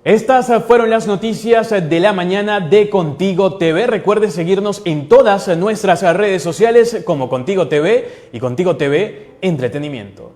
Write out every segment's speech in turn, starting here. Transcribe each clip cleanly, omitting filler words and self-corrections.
Estas fueron las noticias de la mañana de Contigo TV. Recuerde seguirnos en todas nuestras redes sociales como Contigo TV y Contigo TV Entretenimiento.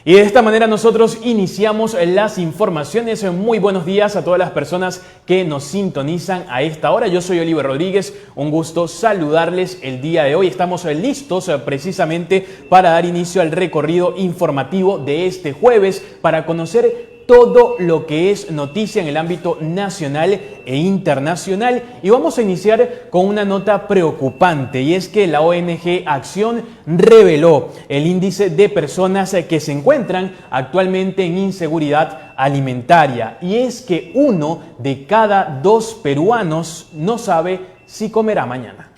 Y de esta manera nosotros iniciamos las informaciones. Muy buenos días a todas las personas que nos sintonizan a esta hora. Yo soy Oliver Rodríguez, un gusto saludarles el día de hoy. Estamos listos precisamente para dar inicio al recorrido informativo de este jueves para conocer todo lo que es noticia en el ámbito nacional e internacional. Y vamos a iniciar con una nota preocupante, y es que la ONG Acción reveló el índice de personas que se encuentran actualmente en inseguridad alimentaria, y es que 1 de cada 2 peruanos no sabe si comerá mañana.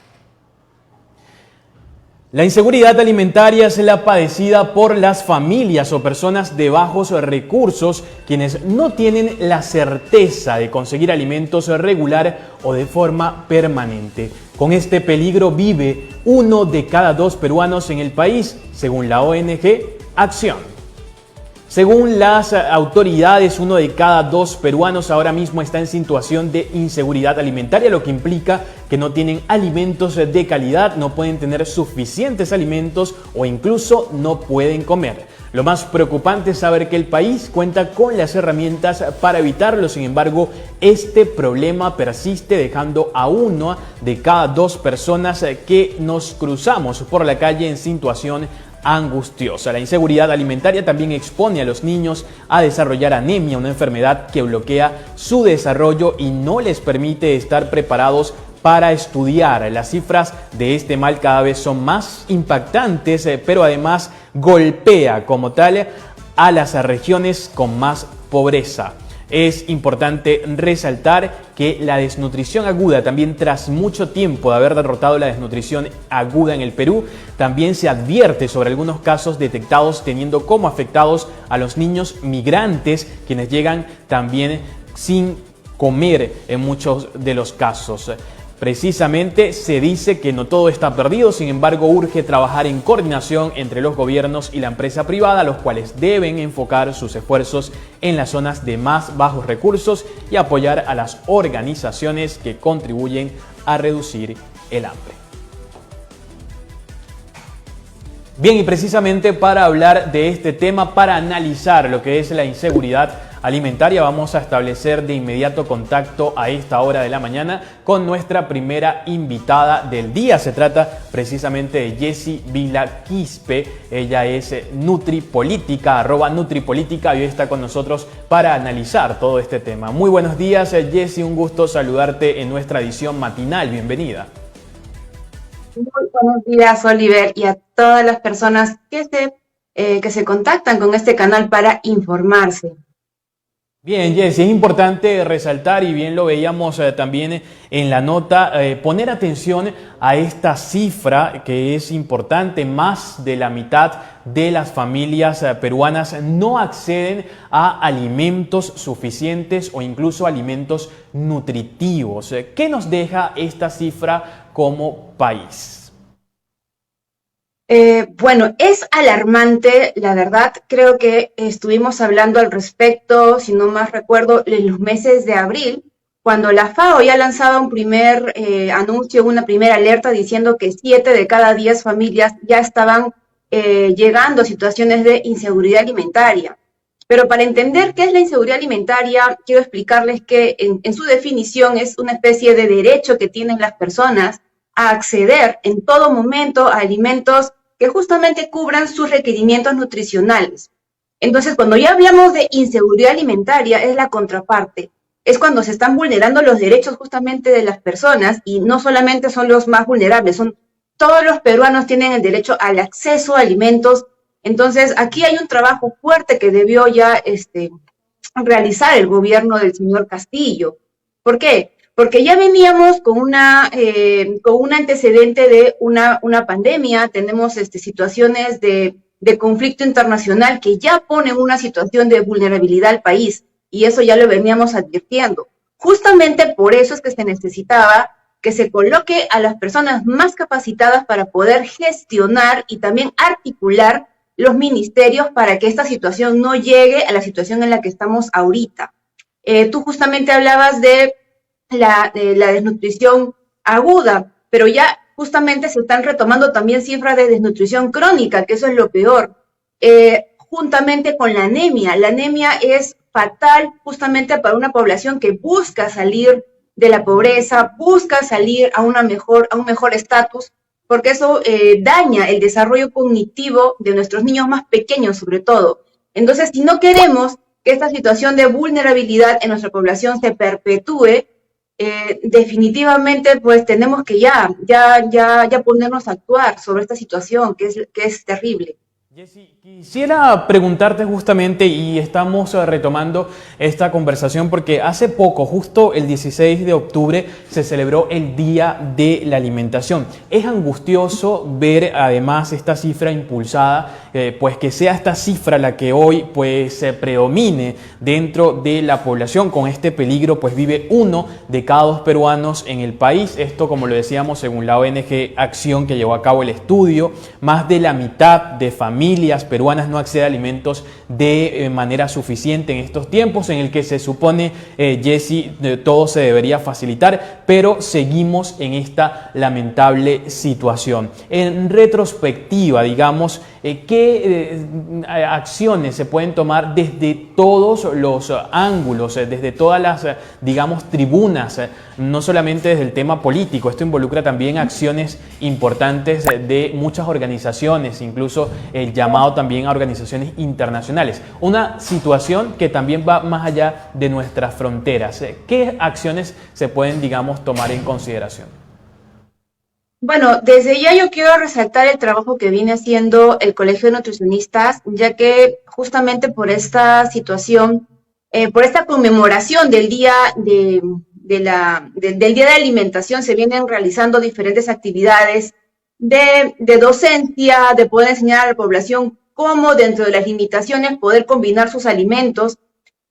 La inseguridad alimentaria es la padecida por las familias o personas de bajos recursos, quienes no tienen la certeza de conseguir alimentos regular o de forma permanente. Con este peligro vive 1 de cada 2 peruanos en el país, según la ONG Acción. Según las autoridades, 1 de cada 2 peruanos ahora mismo está en situación de inseguridad alimentaria, lo que implica que no tienen alimentos de calidad, no pueden tener suficientes alimentos o incluso no pueden comer. Lo más preocupante es saber que el país cuenta con las herramientas para evitarlo. Sin embargo, este problema persiste, dejando a 1 de cada 2 personas que nos cruzamos por la calle en situación angustiosa. La inseguridad alimentaria también expone a los niños a desarrollar anemia, una enfermedad que bloquea su desarrollo y no les permite estar preparados para estudiar. Las cifras de este mal cada vez son más impactantes, pero además golpea como tal a las regiones con más pobreza. Es importante resaltar que la desnutrición aguda, también tras mucho tiempo de haber derrotado la desnutrición aguda en el Perú, también se advierte sobre algunos casos detectados, teniendo como afectados a los niños migrantes, quienes llegan también sin comer en muchos de los casos. Precisamente se dice que no todo está perdido, sin embargo urge trabajar en coordinación entre los gobiernos y la empresa privada, los cuales deben enfocar sus esfuerzos en las zonas de más bajos recursos y apoyar a las organizaciones que contribuyen a reducir el hambre. Bien, y precisamente para hablar de este tema, para analizar lo que es la inseguridad alimentaria, vamos a establecer de inmediato contacto a esta hora de la mañana con nuestra primera invitada del día. Se trata precisamente de Jessie Vila Quispe. Ella es nutripolítica, @nutripolítica, y hoy está con nosotros para analizar todo este tema. Muy buenos días, Jessie, un gusto saludarte en nuestra edición matinal. Bienvenida. Muy buenos días, Oliver, y a todas las personas que se contactan con este canal para informarse. Bien, Jessie, es importante resaltar, y bien lo veíamos también en la nota, poner atención a esta cifra que es importante. Más de la mitad de las familias peruanas no acceden a alimentos suficientes o incluso alimentos nutritivos. ¿Qué nos deja esta cifra como país? Bueno, es alarmante, la verdad. Creo que estuvimos hablando al respecto, si no más recuerdo, en los meses de abril, cuando la FAO ya lanzaba un primer anuncio, una primera alerta diciendo que 7 de cada 10 familias ya estaban llegando a situaciones de inseguridad alimentaria. Pero para entender qué es la inseguridad alimentaria, quiero explicarles que en su definición es una especie de derecho que tienen las personas a acceder en todo momento a alimentos que justamente cubran sus requerimientos nutricionales. Entonces, cuando ya hablamos de inseguridad alimentaria, es la contraparte. Es cuando se están vulnerando los derechos justamente de las personas, y no solamente son los más vulnerables, son todos los peruanos tienen el derecho al acceso a alimentos. Entonces, aquí hay un trabajo fuerte que debió ya realizar el gobierno del señor Castillo. ¿Por qué? Porque ya veníamos con un antecedente de una pandemia. Tenemos situaciones de conflicto internacional que ya ponen una situación de vulnerabilidad al país, y eso ya lo veníamos advirtiendo. Justamente por eso es que se necesitaba que se coloque a las personas más capacitadas para poder gestionar y también articular los ministerios para que esta situación no llegue a la situación en la que estamos ahorita. Tú justamente hablabas de la desnutrición aguda, pero ya justamente se están retomando también cifras de desnutrición crónica, que eso es lo peor. Juntamente con la anemia. La anemia es fatal justamente para una población que busca salir de la pobreza, busca salir a un mejor estatus, porque eso daña el desarrollo cognitivo de nuestros niños más pequeños, sobre todo. Entonces, si no queremos que esta situación de vulnerabilidad en nuestra población se perpetúe, definitivamente pues tenemos que ya ponernos a actuar sobre esta situación que es terrible. Jessy, quisiera preguntarte justamente, y estamos retomando esta conversación porque hace poco, justo el 16 de octubre, se celebró el Día de la Alimentación. Es angustioso ver además esta cifra impulsada, pues que sea esta cifra la que hoy pues predomine dentro de la población. Con este peligro pues vive 1 de cada 2 peruanos en el país. Esto, como lo decíamos, según la ONG Acción, que llevó a cabo el estudio, más de la mitad de familias peruanas no accede a alimentos de manera suficiente en estos tiempos en el que se supone, Jessy, todo se debería facilitar, pero seguimos en esta lamentable situación. En retrospectiva, digamos, ¿qué acciones se pueden tomar desde todos los ángulos, desde todas las, digamos, tribunas, no solamente desde el tema político? Esto involucra también acciones importantes de muchas organizaciones, incluso el llamado también a organizaciones internacionales. Una situación que también va más allá de nuestras fronteras. ¿Qué acciones se pueden, digamos, tomar en consideración? Bueno, desde ya yo quiero resaltar el trabajo que viene haciendo el Colegio de Nutricionistas, ya que justamente por esta situación, por esta conmemoración del Día del Día de Alimentación, se vienen realizando diferentes actividades de docencia, de poder enseñar a la población cómo dentro de las limitaciones poder combinar sus alimentos.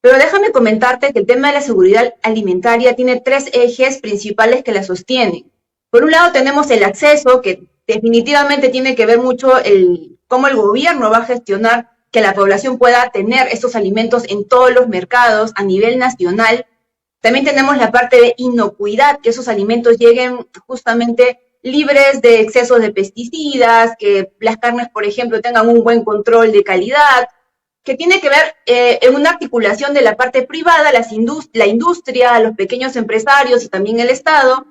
Pero déjame comentarte que el tema de la seguridad alimentaria tiene 3 ejes principales que la sostienen. Por un lado tenemos el acceso, que definitivamente tiene que ver mucho cómo el gobierno va a gestionar que la población pueda tener estos alimentos en todos los mercados a nivel nacional. También tenemos la parte de inocuidad, que esos alimentos lleguen justamente libres de excesos de pesticidas, que las carnes, por ejemplo, tengan un buen control de calidad, que tiene que ver en una articulación de la parte privada, la industria, los pequeños empresarios y también el Estado,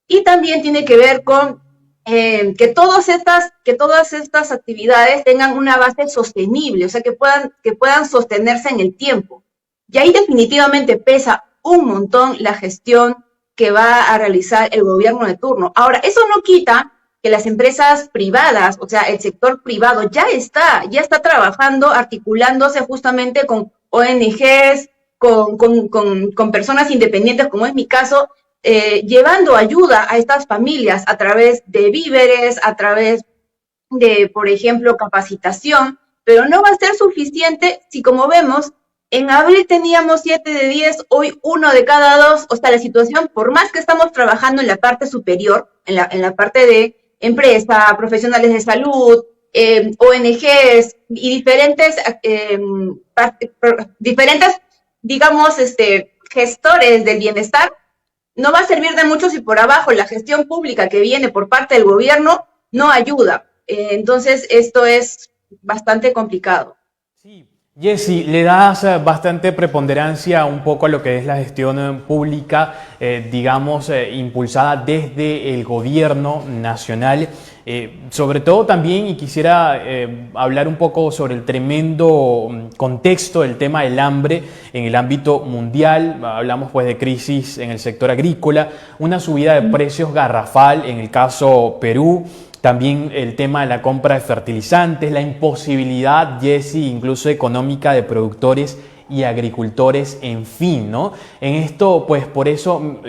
y también tiene que ver con que todas estas actividades tengan una base sostenible, o sea, que puedan sostenerse en el tiempo. Y ahí definitivamente pesa un montón la gestión que va a realizar el gobierno de turno. Ahora, eso no quita que las empresas privadas, o sea, el sector privado ya está trabajando, articulándose justamente con ONGs, con personas independientes, como es mi caso, llevando ayuda a estas familias a través de víveres, a través de, por ejemplo, capacitación, pero no va a ser suficiente si, como vemos, en abril teníamos 7 de 10, hoy 1 de cada 2, o sea, la situación, por más que estamos trabajando en la parte superior, en la parte de empresa, profesionales de salud, ONGs y diferentes, digamos, gestores del bienestar, no va a servir de mucho si por abajo la gestión pública que viene por parte del gobierno no ayuda. Entonces, esto es bastante complicado. Sí. Jessy, le das bastante preponderancia un poco a lo que es la gestión pública, digamos, impulsada desde el gobierno nacional. Sobre todo también, y quisiera hablar un poco sobre el tremendo contexto del tema del hambre en el ámbito mundial. Hablamos pues de crisis en el sector agrícola, una subida de precios garrafal en el caso Perú. También el tema de la compra de fertilizantes, la imposibilidad, Jessy, incluso económica de productores y agricultores, en fin, ¿no? En esto, pues por eso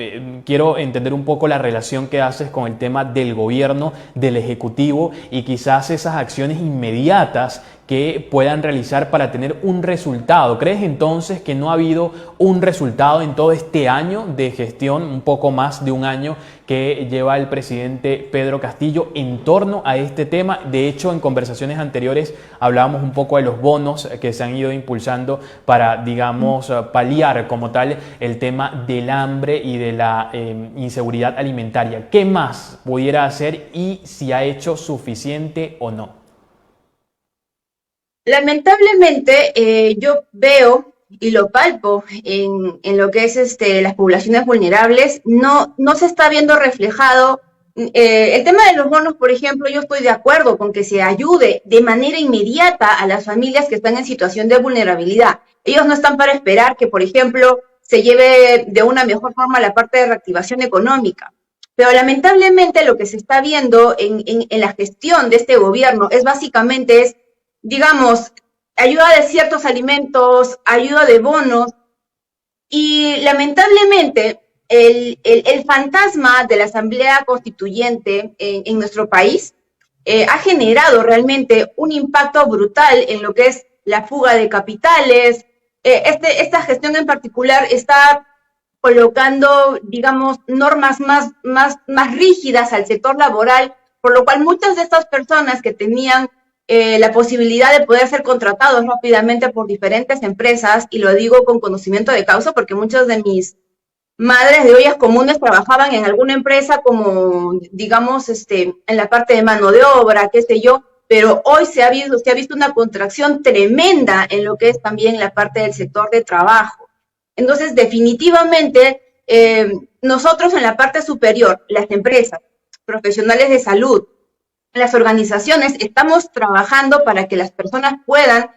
quiero entender un poco la relación que haces con el tema del gobierno, del ejecutivo y quizás esas acciones inmediatas que puedan realizar para tener un resultado. ¿Crees entonces que no ha habido un resultado en todo este año de gestión, un poco más de un año que lleva el presidente Pedro Castillo en torno a este tema? De hecho, en conversaciones anteriores hablábamos un poco de los bonos que se han ido impulsando para, digamos, paliar como tal el tema del hambre y de la inseguridad alimentaria. ¿Qué más pudiera hacer y si ha hecho suficiente o no? Lamentablemente, yo veo y lo palpo en lo que es las poblaciones vulnerables, no se está viendo reflejado. El tema de los bonos, por ejemplo, yo estoy de acuerdo con que se ayude de manera inmediata a las familias que están en situación de vulnerabilidad. Ellos no están para esperar que, por ejemplo, se lleve de una mejor forma la parte de reactivación económica. Pero lamentablemente lo que se está viendo en la gestión de este gobierno es básicamente digamos, ayuda de ciertos alimentos, ayuda de bonos, y lamentablemente el fantasma de la Asamblea Constituyente en nuestro país ha generado realmente un impacto brutal en lo que es la fuga de capitales. Esta gestión en particular está colocando, digamos, normas más rígidas al sector laboral, por lo cual muchas de estas personas que tenían la posibilidad de poder ser contratados rápidamente por diferentes empresas, y lo digo con conocimiento de causa porque muchas de mis madres de ollas comunes trabajaban en alguna empresa como, digamos, en la parte de mano de obra, qué sé yo, pero hoy se ha visto una contracción tremenda en lo que es también la parte del sector de trabajo. Entonces, definitivamente, nosotros en la parte superior, las empresas, profesionales de salud, las organizaciones, estamos trabajando para que las personas puedan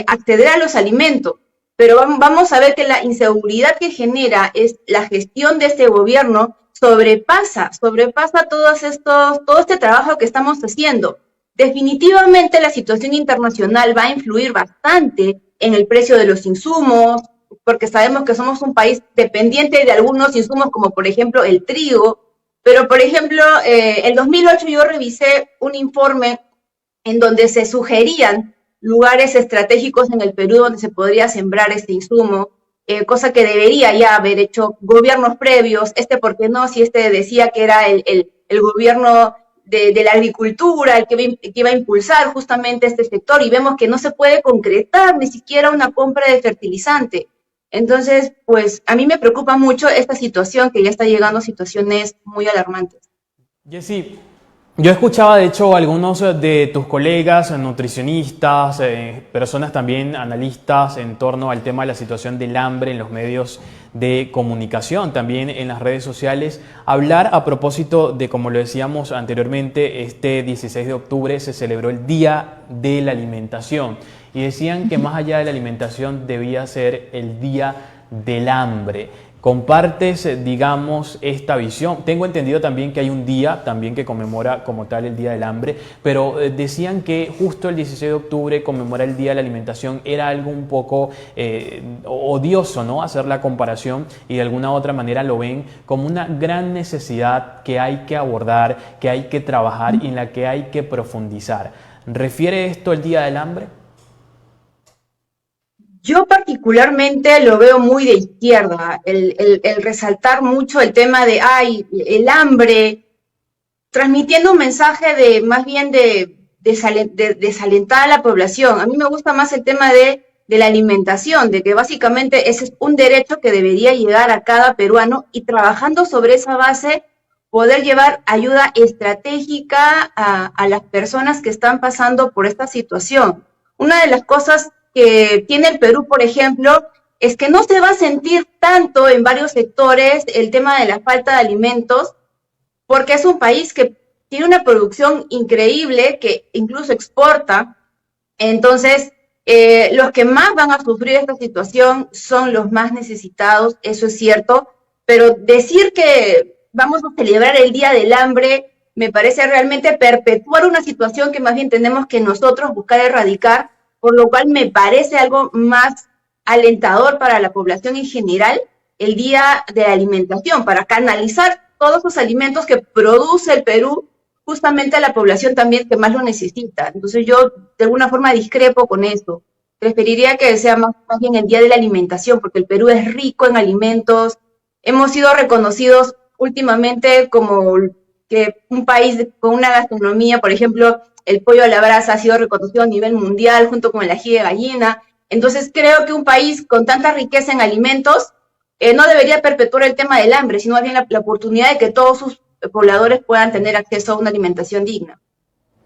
acceder a los alimentos, pero vamos a ver que la inseguridad que genera es la gestión de este gobierno sobrepasa todo este trabajo que estamos haciendo. Definitivamente la situación internacional va a influir bastante en el precio de los insumos, porque sabemos que somos un país dependiente de algunos insumos como por ejemplo el trigo, pero por ejemplo en 2008 yo revisé un informe en donde se sugerían lugares estratégicos en el Perú donde se podría sembrar este insumo, cosa que debería ya haber hecho gobiernos previos. ¿Por qué no? Si decía que era el gobierno de la agricultura el que iba a impulsar justamente este sector, y vemos que no se puede concretar ni siquiera una compra de fertilizante. Entonces, pues a mí me preocupa mucho esta situación, que ya está llegando a situaciones muy alarmantes. Jessy, yo escuchaba de hecho algunos de tus colegas, nutricionistas, personas también analistas en torno al tema de la situación del hambre en los medios de comunicación, también en las redes sociales, hablar a propósito de, como lo decíamos anteriormente, este 16 de octubre se celebró el Día de la Alimentación y decían que más allá de la alimentación debía ser el Día del Hambre. ¿Compartes, digamos, esta visión? Tengo entendido también que hay un día también que conmemora como tal el Día del Hambre, pero decían que justo el 16 de octubre conmemorar el Día de la Alimentación era algo un poco odioso, ¿no? Hacer la comparación, y de alguna u otra manera lo ven como una gran necesidad que hay que abordar, que hay que trabajar y en la que hay que profundizar. ¿Refiere esto el Día del Hambre? Yo particularmente lo veo muy de izquierda, el resaltar mucho el tema de, el hambre, transmitiendo un mensaje de más bien de desalentar a la población. A mí me gusta más el tema de la alimentación, de que básicamente ese es un derecho que debería llegar a cada peruano, y trabajando sobre esa base poder llevar ayuda estratégica a las personas que están pasando por esta situación. Una de las cosas que tiene el Perú, por ejemplo, es que no se va a sentir tanto en varios sectores el tema de la falta de alimentos, porque es un país que tiene una producción increíble, que incluso exporta. Entonces, los que más van a sufrir esta situación son los más necesitados, eso es cierto, pero decir que vamos a celebrar el Día del Hambre me parece realmente perpetuar una situación que más bien tenemos que nosotros buscar erradicar, por lo cual me parece algo más alentador para la población en general el Día de la Alimentación, para canalizar todos los alimentos que produce el Perú justamente a la población también que más lo necesita. Entonces yo de alguna forma discrepo con eso. Preferiría que sea más bien el Día de la Alimentación, porque el Perú es rico en alimentos. Hemos sido reconocidos últimamente como que un país con una gastronomía, por ejemplo, el pollo a la brasa ha sido reconocido a nivel mundial junto con el ají de gallina. Entonces creo que un país con tanta riqueza en alimentos no debería perpetuar el tema del hambre, sino más bien la oportunidad de que todos sus pobladores puedan tener acceso a una alimentación digna.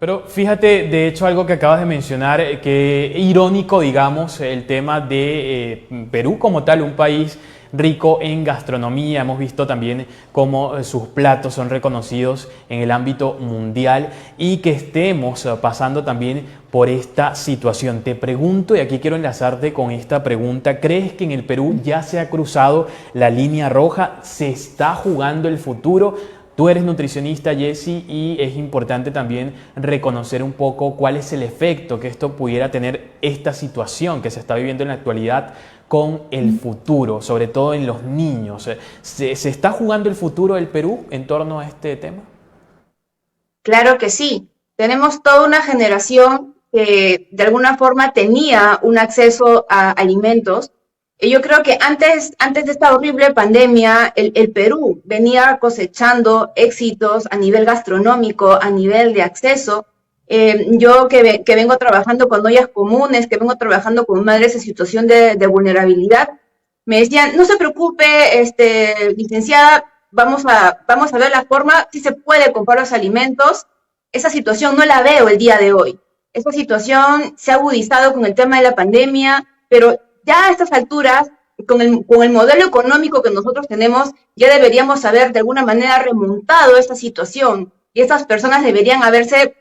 Pero fíjate, de hecho, algo que acabas de mencionar, que irónico, digamos, el tema de Perú como tal, un país rico en gastronomía. Hemos visto también cómo sus platos son reconocidos en el ámbito mundial y que estemos pasando también por esta situación. Te pregunto, y aquí quiero enlazarte con esta pregunta, ¿crees que en el Perú ya se ha cruzado la línea roja? ¿Se está jugando el futuro? Tú eres nutricionista, Jessy, y es importante también reconocer un poco cuál es el efecto que esto pudiera tener esta situación que se está viviendo en la actualidad con el futuro, sobre todo en los niños. ¿Se está jugando el futuro del Perú en torno a este tema? Claro que sí. Tenemos toda una generación que de alguna forma tenía un acceso a alimentos. Y yo creo que antes de esta horrible pandemia, el Perú venía cosechando éxitos a nivel gastronómico, a nivel de acceso. Yo que vengo trabajando con ollas comunes, que vengo trabajando con madres en situación de vulnerabilidad, me decían, no se preocupe, licenciada, vamos a ver la forma, si se puede comprar los alimentos. Esa situación no la veo el día de hoy. Esa situación se ha agudizado con el tema de la pandemia, pero ya a estas alturas, con el modelo económico que nosotros tenemos, ya deberíamos haber de alguna manera remontado esta situación y estas personas deberían haberse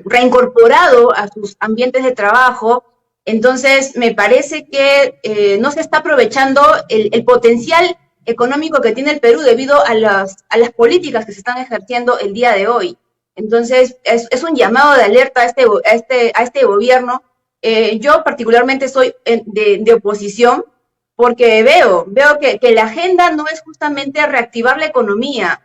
reincorporado a sus ambientes de trabajo. Entonces, me parece que no se está aprovechando el potencial económico que tiene el Perú debido a las políticas que se están ejerciendo el día de hoy. Entonces, es un llamado de alerta a este gobierno. Yo particularmente soy de oposición porque veo que la agenda no es justamente reactivar la economía.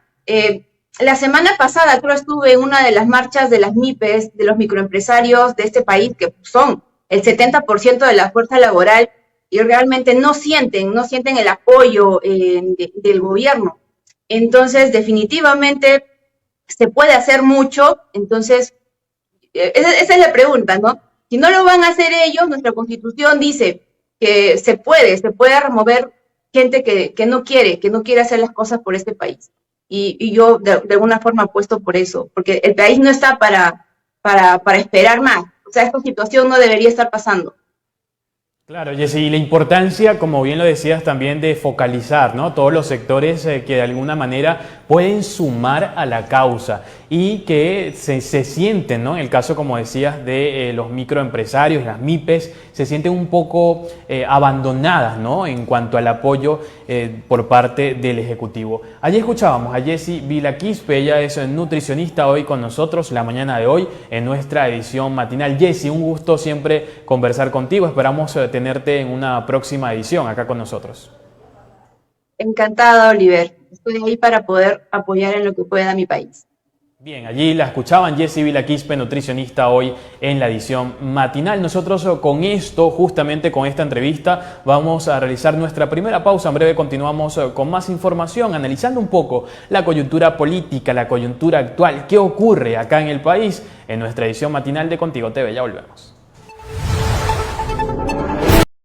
La semana pasada creo estuve en una de las marchas de las MIPES, de los microempresarios de este país, que son el 70% de la fuerza laboral, y realmente no sienten el apoyo del gobierno. Entonces, definitivamente se puede hacer mucho. Entonces, esa es la pregunta, ¿no? Si no lo van a hacer ellos, nuestra Constitución dice que se puede remover gente que no quiere hacer las cosas por este país. Y yo de alguna forma apuesto por eso, porque el país no está para esperar más. O sea, esta situación no debería estar pasando. Claro, Jessy, y la importancia, como bien lo decías, también de focalizar, ¿no? Todos los sectores que de alguna manera pueden sumar a la causa y que se sienten, ¿no? En el caso, como decías, de los microempresarios, las MIPES, se sienten un poco abandonadas, ¿no? En cuanto al apoyo por parte del Ejecutivo. Allí escuchábamos a Jessy Vilaquispe, ella es nutricionista hoy con nosotros, la mañana de hoy, en nuestra edición matinal. Jessy, un gusto siempre conversar contigo, esperamos tenerte en una próxima edición acá con nosotros. Encantada, Oliver. Estoy ahí para poder apoyar en lo que pueda a mi país. Bien, allí la escuchaban, Jessy Vilaquispe, nutricionista hoy en la edición matinal. Nosotros con esto, justamente con esta entrevista, vamos a realizar nuestra primera pausa. En breve continuamos con más información, analizando un poco la coyuntura política, la coyuntura actual, qué ocurre acá en el país, en nuestra edición matinal de Contigo TV. Ya volvemos.